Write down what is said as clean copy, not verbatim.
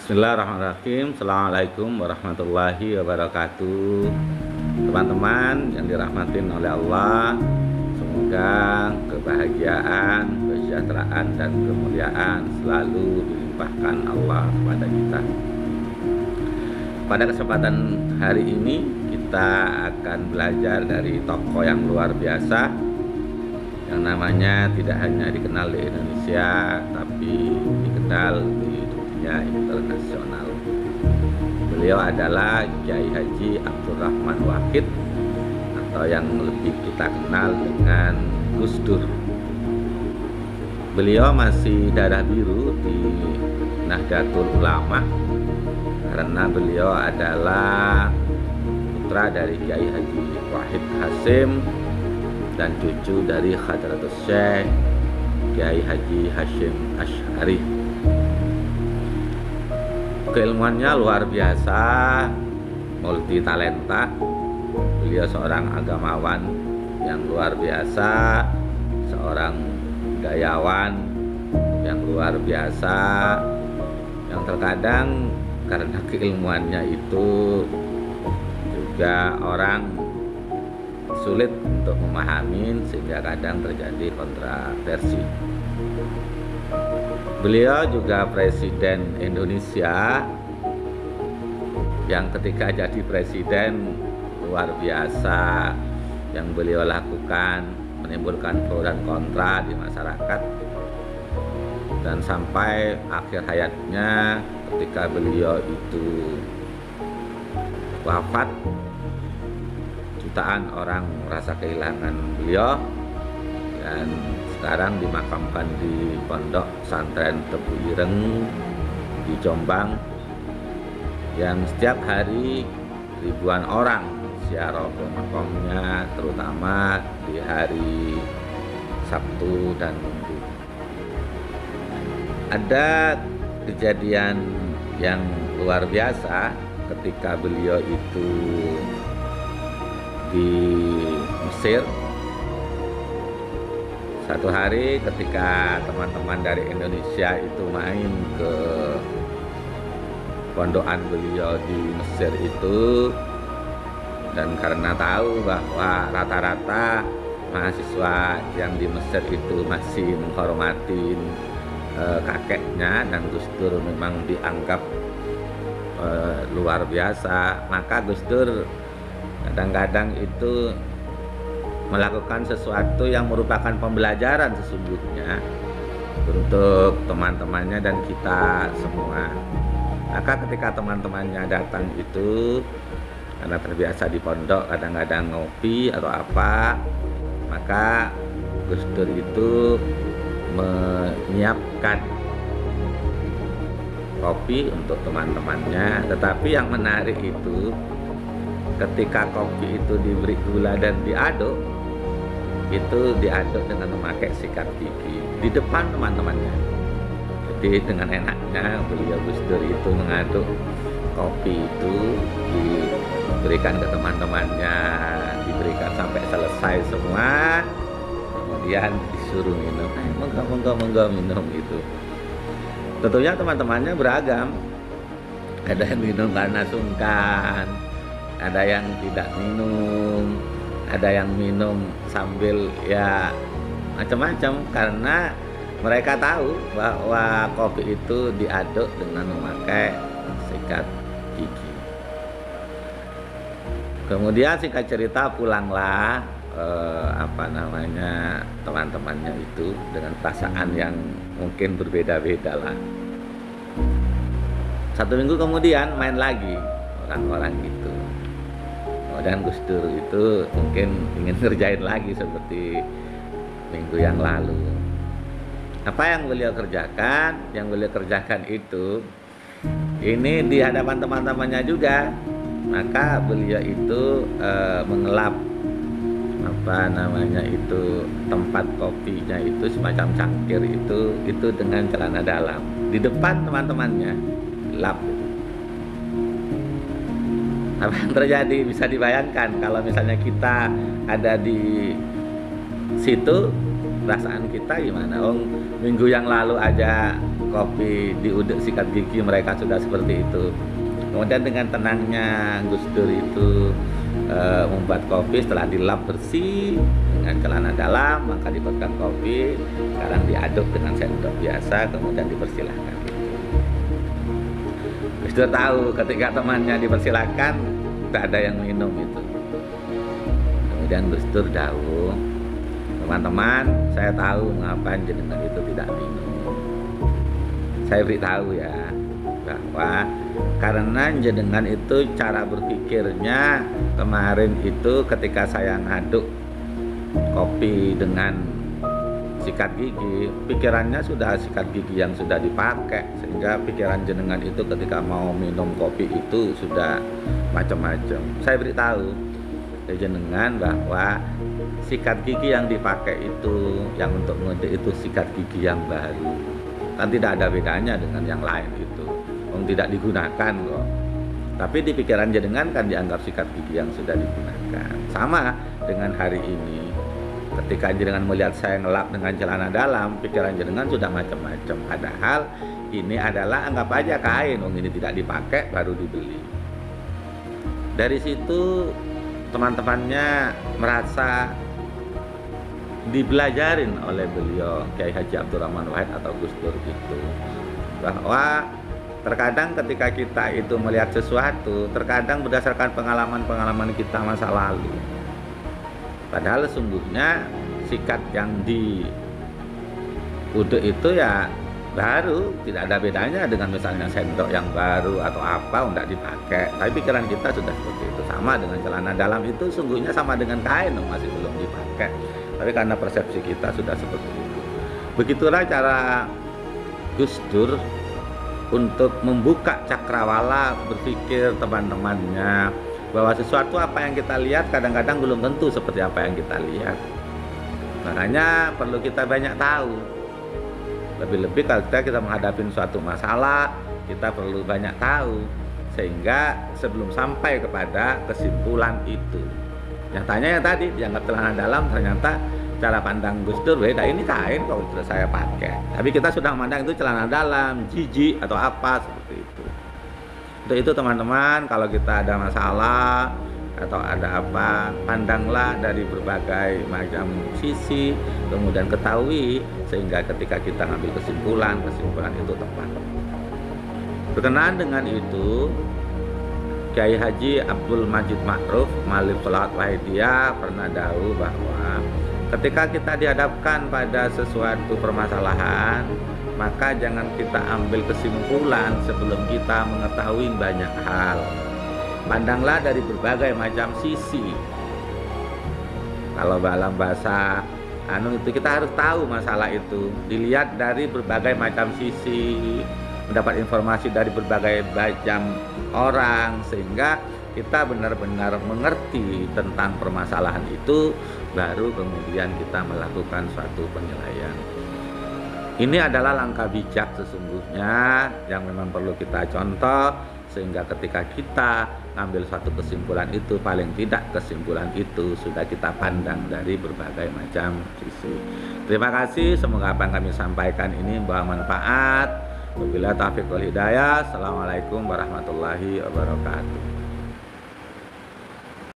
Bismillahirrahmanirrahim. Assalamualaikum warahmatullahi wabarakatuh. Teman-teman yang dirahmatin oleh Allah, semoga kebahagiaan, kesejahteraan dan kemuliaan selalu dilimpahkan Allah kepada kita. Pada kesempatan hari ini kita akan belajar dari tokoh yang luar biasa yang namanya tidak hanya dikenal di Indonesia tapi dikenal di internasional. Beliau adalah Kiai Haji Abdurrahman Wahid atau yang lebih kita kenal dengan Gus Dur. Beliau masih darah biru di Nahdlatul Ulama karena beliau adalah putra dari Kiai Haji Wahid Hasyim dan cucu dari Hadratus Syekh Kiai Haji Hasyim Asy'ari. Keilmuannya luar biasa, multi talenta. Beliau seorang agamawan yang luar biasa, seorang budayawan yang luar biasa, yang terkadang karena keilmuannya itu juga orang sulit untuk memahami sehingga kadang terjadi kontroversi. Beliau juga Presiden Indonesia yang ketika jadi presiden luar biasa yang beliau lakukan menimbulkan pro dan kontra di masyarakat, dan sampai akhir hayatnya ketika beliau itu wafat, jutaan orang merasa kehilangan beliau dan sekarang dimakamkan di Pondok Pesantren Tebu Ireng di Jombang, yang setiap hari ribuan orang ziarah ke makamnya, terutama di hari Sabtu dan Minggu. Ada kejadian yang luar biasa ketika beliau itu di Mesir. Satu hari ketika teman-teman dari Indonesia itu main ke pondokan beliau di Mesir itu, dan karena tahu bahwa rata-rata mahasiswa yang di Mesir itu masih menghormati kakeknya dan Gus Dur memang dianggap luar biasa, maka Gus Dur kadang-kadang itu melakukan sesuatu yang merupakan pembelajaran sesungguhnya untuk teman-temannya dan kita semua. Maka ketika teman-temannya datang itu, karena terbiasa di pondok kadang-kadang ngopi atau apa, maka Gus Dur itu menyiapkan kopi untuk teman-temannya. Tetapi yang menarik itu ketika kopi itu diberi gula dan diaduk, itu diaduk dengan memakai sikat gigi di depan teman-temannya. Jadi dengan enaknya beliau Gus Dur itu mengaduk kopi itu, diberikan ke teman-temannya, diberikan sampai selesai semua, kemudian disuruh minum. Monggo minum itu. Tentunya teman-temannya beragam, ada yang minum karena sungkan, ada yang tidak minum, ada yang minum sambil ya macam-macam, karena mereka tahu bahwa kopi itu diaduk dengan memakai sikat gigi. Kemudian singkat cerita pulanglah teman-temannya itu dengan perasaan yang mungkin berbeda-beda lah. 1 minggu kemudian main lagi orang-orang itu. Dan Gus Dur itu mungkin ingin ngerjain lagi seperti minggu yang lalu. Apa yang beliau kerjakan? Yang beliau kerjakan itu ini di hadapan teman-temannya juga. Maka beliau itu mengelap tempat kopinya itu, semacam cangkir itu dengan celana dalam di depan teman-temannya, gelap. Apa yang terjadi bisa dibayangkan kalau misalnya kita ada di situ, perasaan kita gimana? Oh, minggu yang lalu aja kopi di udek sikat gigi mereka sudah seperti itu. Kemudian dengan tenangnya Gus Dur itu membuat kopi setelah dilap bersih dengan celana dalam, maka dibuatkan kopi. Sekarang diaduk dengan sendok biasa, kemudian dipersilahkan. Gus Dur tahu ketika temannya dipersilahkan, tak ada yang minum itu. Kemudian Gus Dur jauh, teman-teman, saya tahu mengapa jenengan itu tidak minum. Saya beritahu ya, bahwa karena jenengan itu cara berpikirnya kemarin itu ketika saya ngaduk kopi dengan sikat gigi, pikirannya sudah sikat gigi yang sudah dipakai, sehingga pikiran jenengan itu ketika mau minum kopi itu sudah macam-macam. Saya beritahu ke jenengan bahwa sikat gigi yang dipakai itu, yang untuk ngedek itu sikat gigi yang baru, kan tidak ada bedanya dengan yang lain itu, tidak digunakan kok. Tapi di pikiran jenengan kan dianggap sikat gigi yang sudah digunakan. Sama dengan hari ini, ketika jenengan melihat saya ngelap dengan celana dalam, pikiran jenengan sudah macam-macam. Padahal ini adalah anggap aja kain, ini tidak dipakai baru dibeli. Dari situ teman-temannya merasa dibelajarin oleh beliau Kiai Haji Abdurrahman Wahid atau Gus Dur itu, bahwa terkadang ketika kita itu melihat sesuatu, terkadang berdasarkan pengalaman-pengalaman kita masa lalu. Padahal sesungguhnya sikat yang di udek itu ya baru, tidak ada bedanya dengan misalnya sendok yang baru atau apa, tidak dipakai. Tapi pikiran kita sudah seperti itu. Sama dengan celana dalam itu sungguhnya sama dengan kain, masih belum dipakai. Tapi karena persepsi kita sudah seperti itu. Begitulah cara Gus Dur untuk membuka cakrawala berpikir teman-temannya, bahwa sesuatu apa yang kita lihat kadang-kadang belum tentu seperti apa yang kita lihat. Makanya perlu kita banyak tahu. Lebih-lebih kalau kita menghadapi suatu masalah, kita perlu banyak tahu, sehingga sebelum sampai kepada kesimpulan itu. Nyatanya yang tadi dianggap celana dalam, ternyata cara pandang Gus Dur beda, ini kain kalau sudah saya pakai. Tapi kita sudah memandang itu celana dalam, jijik atau apa seperti itu. Untuk itu teman-teman, kalau kita ada masalah atau ada apa, pandanglah dari berbagai macam sisi, kemudian ketahui, sehingga ketika kita ngambil kesimpulan itu tepat. Berkenaan dengan itu, Kiai Haji Abdul Majid Ma'ruf Malif Sholawat Wahidiyah pernah dahulu bahwa ketika kita dihadapkan pada sesuatu permasalahan, maka jangan kita ambil kesimpulan sebelum kita mengetahui banyak hal. Pandanglah dari berbagai macam sisi. Kalau dalam bahasa itu kita harus tahu masalah itu, dilihat dari berbagai macam sisi, mendapat informasi dari berbagai macam orang, sehingga kita benar-benar mengerti tentang permasalahan itu, baru kemudian kita melakukan suatu penilaian. Ini adalah langkah bijak sesungguhnya yang memang perlu kita contoh, sehingga ketika kita ngambil suatu kesimpulan itu, paling tidak kesimpulan itu sudah kita pandang dari berbagai macam sisi. Terima kasih, semoga apa yang kami sampaikan ini membawa manfaat. Wabillahi taufiq wal hidayah. Assalamualaikum warahmatullahi wabarakatuh.